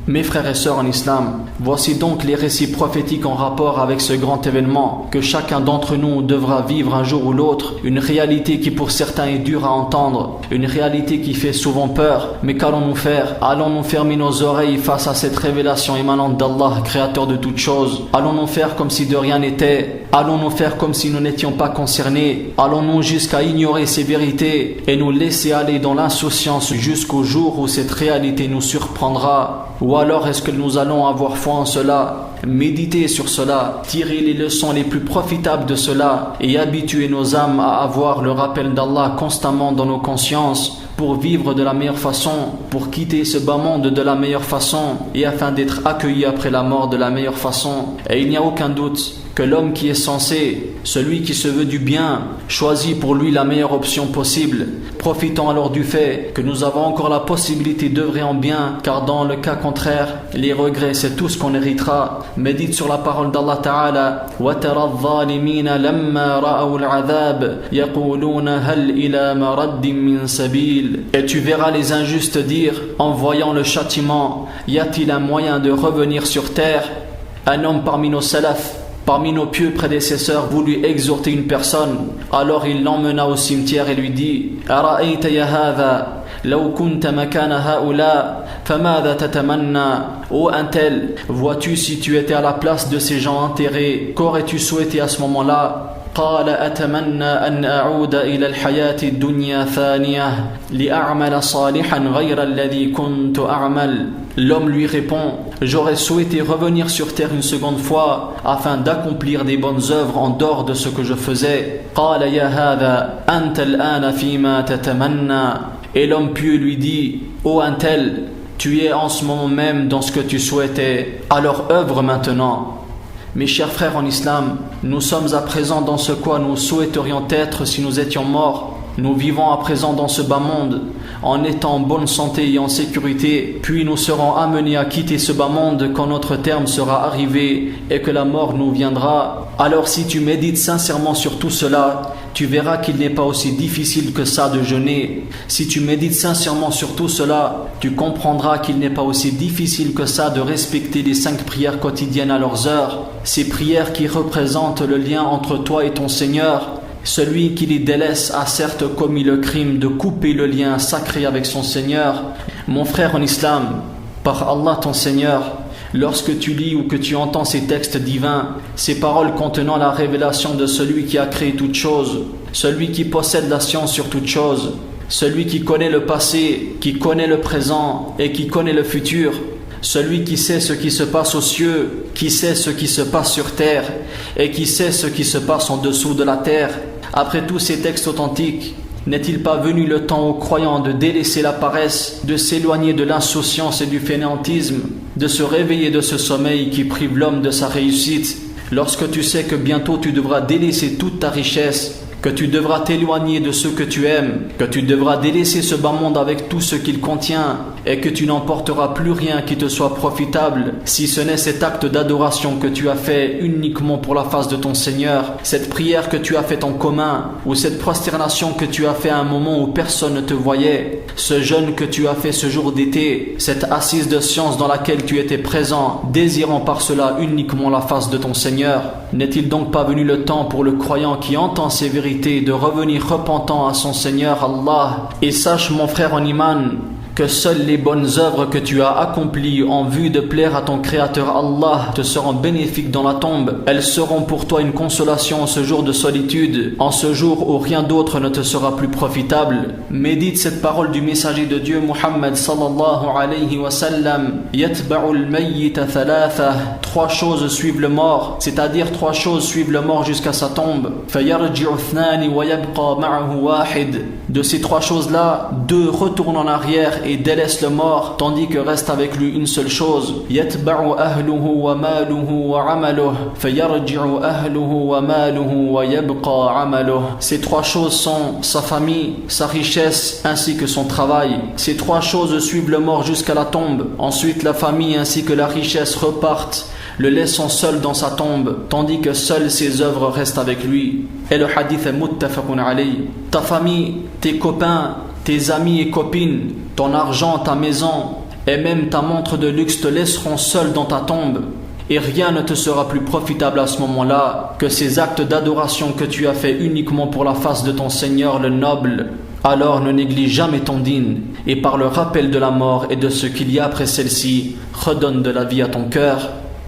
Mes frères et sœurs en islam, voici donc les récits prophétiques en rapport avec ce grand événement que chacun d'entre nous devra vivre un jour ou l'autre, une réalité qui pour certains est dure à entendre, une réalité qui fait souvent peur, mais qu'allons-nous faire? Allons-nous fermer nos oreilles face à cette révélation émanante d'Allah, créateur de toutes choses? Allons-nous faire comme si de rien n'était? Allons-nous faire comme si nous n'étions pas concernés? Allons-nous jusqu'à ignorer ces vérités et nous laisser aller dans l'insouciance jusqu'au jour où cette réalité nous surprendra? Ou alors est-ce que nous allons avoir foi en cela, méditer sur cela, tirer les leçons les plus profitables de cela et habituer nos âmes à avoir le rappel d'Allah constamment dans nos consciences pour vivre de la meilleure façon, pour quitter ce bas monde de la meilleure façon et afin d'être accueillis après la mort de la meilleure façon. Et il n'y a aucun doute que l'homme qui est censé, celui qui se veut du bien, choisit pour lui la meilleure option possible. Profitons alors du fait que nous avons encore la possibilité d'œuvrer en bien, car dans le cas contraire, les regrets c'est tout ce qu'on héritera. Médite sur la parole d'Allah Ta'ala. وَتَرَى الظَّالِمِينَ لَمَّا رَأَوُا الْعَذَابَ يَقُولُونَ هَلْ إِلَى مَرَدٍ مِّن سَبِيلٍ. Et tu verras les injustes dire, en voyant le châtiment, y a-t-il un moyen de revenir sur terre? Un homme parmi nos salafs, parmi nos pieux prédécesseurs, voulut exhorter une personne. Alors il l'emmena au cimetière et lui dit: أرأيت يا هذا لو كنت مكان هؤلاء فماذا تتمنى? Ô un tel, vois-tu si tu étais à la place de ces gens enterrés, qu'aurais-tu souhaité à ce moment-là? قال أتمنى أن أعود إلى الحياة الدنيا ثانية لأعمل صالحا غير الذي كنت أعمل. L'homme lui répond: j'aurais souhaité revenir sur terre une seconde fois afin d'accomplir des bonnes œuvres en dehors de ce que je faisais. قال يا هذا أنت الآن فيما تتمنى. Et l'homme pieux lui dit: ô un tel, tu es en ce moment même dans ce que tu souhaitais, alors œuvre maintenant. Mes chers frères en islam, nous sommes à présent dans ce quoi nous souhaiterions être si nous étions morts. Nous vivons à présent dans ce bas monde, en étant en bonne santé et en sécurité, puis nous serons amenés à quitter ce bas monde quand notre terme sera arrivé et que la mort nous viendra. Alors si tu médites sincèrement sur tout cela, tu verras qu'il n'est pas aussi difficile que ça de jeûner. Si tu médites sincèrement sur tout cela, tu comprendras qu'il n'est pas aussi difficile que ça de respecter les 5 prières quotidiennes à leurs heures. Ces prières qui représentent le lien entre toi et ton Seigneur. Celui qui les délaisse a certes commis le crime de couper le lien sacré avec son Seigneur. Mon frère en islam, par Allah ton Seigneur, lorsque tu lis ou que tu entends ces textes divins, ces paroles contenant la révélation de celui qui a créé toutes choses, celui qui possède la science sur toutes choses, celui qui connaît le passé, qui connaît le présent et qui connaît le futur, celui qui sait ce qui se passe aux cieux, qui sait ce qui se passe sur terre et qui sait ce qui se passe en dessous de la terre. Après tous ces textes authentiques, n'est-il pas venu le temps aux croyants de délaisser la paresse, de s'éloigner de l'insouciance et du fainéantisme, de se réveiller de ce sommeil qui prive l'homme de sa réussite, lorsque tu sais que bientôt tu devras délaisser toute ta richesse, que tu devras t'éloigner de ceux que tu aimes, que tu devras délaisser ce bas monde avec tout ce qu'il contient et que tu n'emporteras plus rien qui te soit profitable, si ce n'est cet acte d'adoration que tu as fait uniquement pour la face de ton Seigneur, cette prière que tu as faite en commun, ou cette prosternation que tu as fait à un moment où personne ne te voyait, ce jeûne que tu as fait ce jour d'été, cette assise de science dans laquelle tu étais présent, désirant par cela uniquement la face de ton Seigneur. N'est-il donc pas venu le temps pour le croyant qui entend ces vérités de revenir repentant à son Seigneur Allah? Et sache mon frère en iman que seules les bonnes œuvres que tu as accomplies en vue de plaire à ton Créateur Allah te seront bénéfiques dans la tombe. Elles seront pour toi une consolation en ce jour de solitude, en ce jour où rien d'autre ne te sera plus profitable. Médite cette parole du messager de Dieu Muhammad sallallahu alayhi wa sallam: Yatba'ul mayyita thalatha. 3 choses suivent le mort, c'est-à-dire 3 choses suivent le mort jusqu'à sa tombe. Fayarji'u ithnani wa yabqa ma'ahu wahid. De ces 3 choses-là, 2 retournent en arrière et délaisse le mort, tandis que reste avec lui une seule chose. Yatba'u ahluhu wa maluhu wa amaluhu fayarji'u ahluhu wa maluhu wa yabqa amaluhu. Ces 3 choses sont sa famille, sa richesse ainsi que son travail. Ces 3 choses suivent le mort jusqu'à la tombe. Ensuite la famille ainsi que la richesse repartent, le laissant seul dans sa tombe, tandis que seules ses œuvres restent avec lui. Et le hadith est muttafaqun alayh. Ta famille, tes copains, tes amis et copines, ton argent, ta maison et même ta montre de luxe te laisseront seul dans ta tombe. Et rien ne te sera plus profitable à ce moment-là que ces actes d'adoration que tu as fait uniquement pour la face de ton Seigneur le noble. Alors ne néglige jamais ton dîn, et par le rappel de la mort et de ce qu'il y a après celle-ci, redonne de la vie à ton cœur.